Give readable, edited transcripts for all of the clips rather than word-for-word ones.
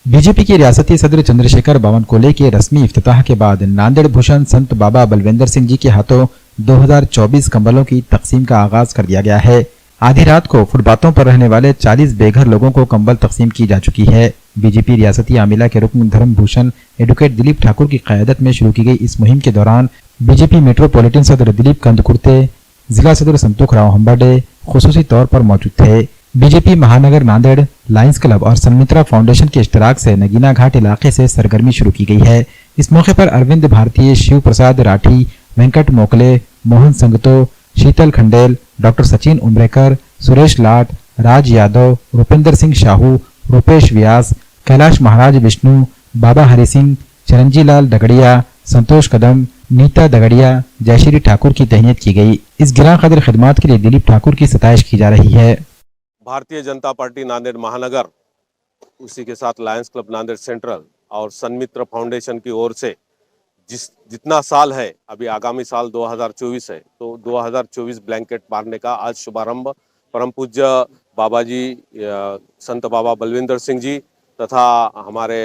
BJP के रियासती सदर चंद्रशेखर बावनकुले के रस्मी इफ्तिताह के बाद नांदेड़ भूषण संत बाबा बलविंदर सिंह जी के हाथों 2024 कंबलों की तकसीम का आगाज कर दिया गया है। आधी रात को फुटपाथों पर रहने वाले 40 बेघर लोगों को कंबल तकसीम की जा चुकी है। बीजेपी रियासती आमिला के रुकन धर्म भूषण एडवोकेट दिलीप ठाकुर की क़यादत में शुरू की गई इस मुहिम के दौरान बीजेपी मेट्रोपॉलिटन सदर दिलीप कंदकुर्ते, जिला सदर संतोख राव हम्बाडे खुसूसी तौर पर मौजूद थे। बीजेपी महानगर नांदेड़, लायंस क्लब और सन्मित्रा फाउंडेशन के इश्तराक से नगीना घाट इलाके से सरगर्मी शुरू की गई है। इस मौके पर अरविंद भारतीय, शिव प्रसाद राठी, वेंकट मोकले, मोहन संगतो, शीतल खंडेल, डॉक्टर सचिन उमरेकर, सुरेश लाट, राज यादव, रुपेंद्र सिंह शाहू, रूपेश व्यास, कैलाश महाराज विष्णु, बाबा हरि सिंह, चरंजी लाल दगड़िया, संतोष कदम, नीता दगड़िया, जयश्री ठाकुर की तहनीत की गई। इस गिरा कदर खिदमात के लिए दिलीप ठाकुर की सताइश की जा रही है। भारतीय जनता पार्टी नांदेड़ महानगर, उसी के साथ लायंस क्लब नांदेड़ सेंट्रल और सन्मित्र फाउंडेशन की ओर से जितना साल है, अभी आगामी साल 2024 है, तो 2024 ब्लैंकेट बांटने का आज शुभारंभ परम पूज्य बाबा जी संत बाबा बलविंदर सिंह जी तथा हमारे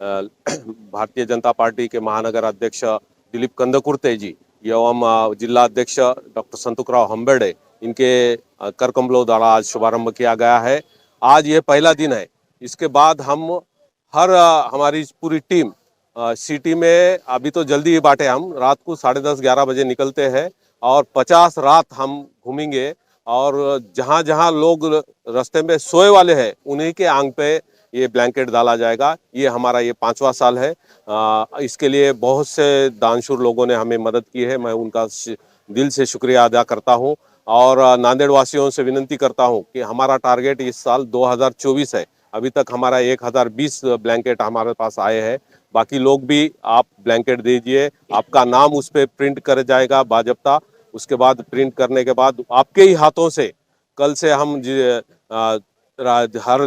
भारतीय जनता पार्टी के महानगर अध्यक्ष दिलीप कंदकुर्ते जी एवं जिला अध्यक्ष डॉक्टर संतोखराव हम्बेडे, इनके कर कमलों द्वारा आज शुभारंभ किया गया है। आज ये पहला दिन है। इसके बाद हम हमारी पूरी टीम सिटी में, अभी तो जल्दी ही बांटे, हम रात को 10:30-11 बजे निकलते हैं और 50 रात हम घूमेंगे और जहाँ जहाँ लोग रास्ते में सोए वाले हैं उन्हीं के आंग पे ये ब्लैंकेट डाला जाएगा। ये हमारा ये 5वां साल है। इसके लिए बहुत से दानशूर लोगों ने हमें मदद की है, मैं उनका दिल से शुक्रिया अदा करता हूँ और नांदेड़ वासियों से विनती करता हूँ कि हमारा टारगेट इस साल 2024 है। अभी तक हमारा 1020 ब्लैंकेट हमारे पास आए हैं। बाकी लोग भी आप ब्लैंकेट दीजिए, आपका नाम उस पर प्रिंट कर जाएगा बाजप्ता। उसके बाद प्रिंट करने के बाद आपके ही हाथों से कल से हम हर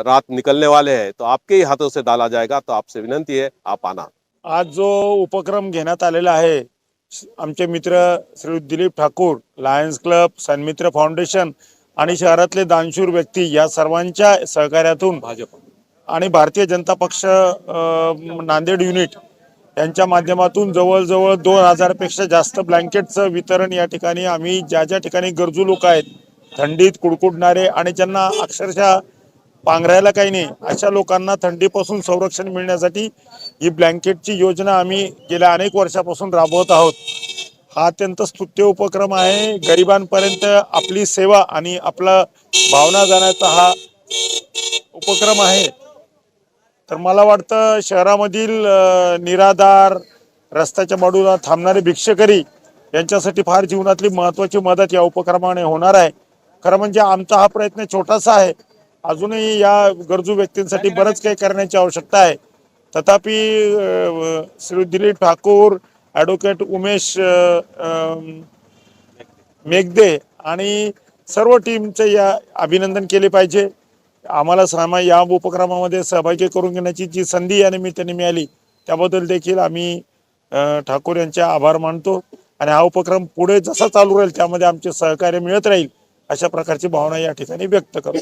रात निकलने वाले हैं, तो आपके ही हाथों से डाला जाएगा। तो आपसे विनंती है, आप आना। आज जो उपक्रम घेण्यात आलेला आहे, आमचे मित्र Shri Dilip Thakur, Lions club, Sanmitra foundation आणि शहरातले दानशूर व्यक्ती या सर्वांच्या सहकार्यातून आणि भारतीय जनता पक्ष नांदेड युनिट यांच्या माध्यमातून जवळजवळ 2000 पेक्षा जास्त ब्लँकेटचं वितरण या ठिकाणी आम्ही ज्या ज्या ठिकाणी गरजू लोक आहेत, थंडीत कुडकुडणारे आणि ज्यांना अक्षरशः पांघरायला काही नाही अशा लोकांना थंडीपासून संरक्षण मिळण्यासाठी ही ब्लँकेटची योजना आम्ही गेल्या अनेक वर्षापासून राबवत आहोत। हा अत्यंत स्तुत्य उपक्रम आहे। गरिबांपर्यंत आपली सेवा आणि आपला भावना जाण्याचा हा उपक्रम आहे। तर मला वाटतं शहरामधील निराधार, रस्त्याच्या बाजूला थांबणारे भिक्षकरी यांच्यासाठी फार जीवनातली महत्त्वाची मदत या उपक्रमाने होणार आहे। खरं म्हणजे आमचा हा प्रयत्न छोटासा आहे, अजूनही या गरजू व्यक्तींसाठी बरंच काही करण्याची आवश्यकता आहे। तथापि श्री दिलीप ठाकूर, ॲडव्होकेट उमेश मेघदे आणि सर्व टीमचे या अभिनंदन केले पाहिजे। आम्हाला या उपक्रमामध्ये सहभागी करून घेण्याची जी संधी या निमित्ताने मिळाली त्याबद्दल देखील आम्ही ठाकूर यांचे आभार मानतो आणि हा उपक्रम पुढे जसा चालू राहील त्यामध्ये आमचे सहकार्य मिळत राहील अशा प्रकारची भावना या ठिकाणी व्यक्त करतो।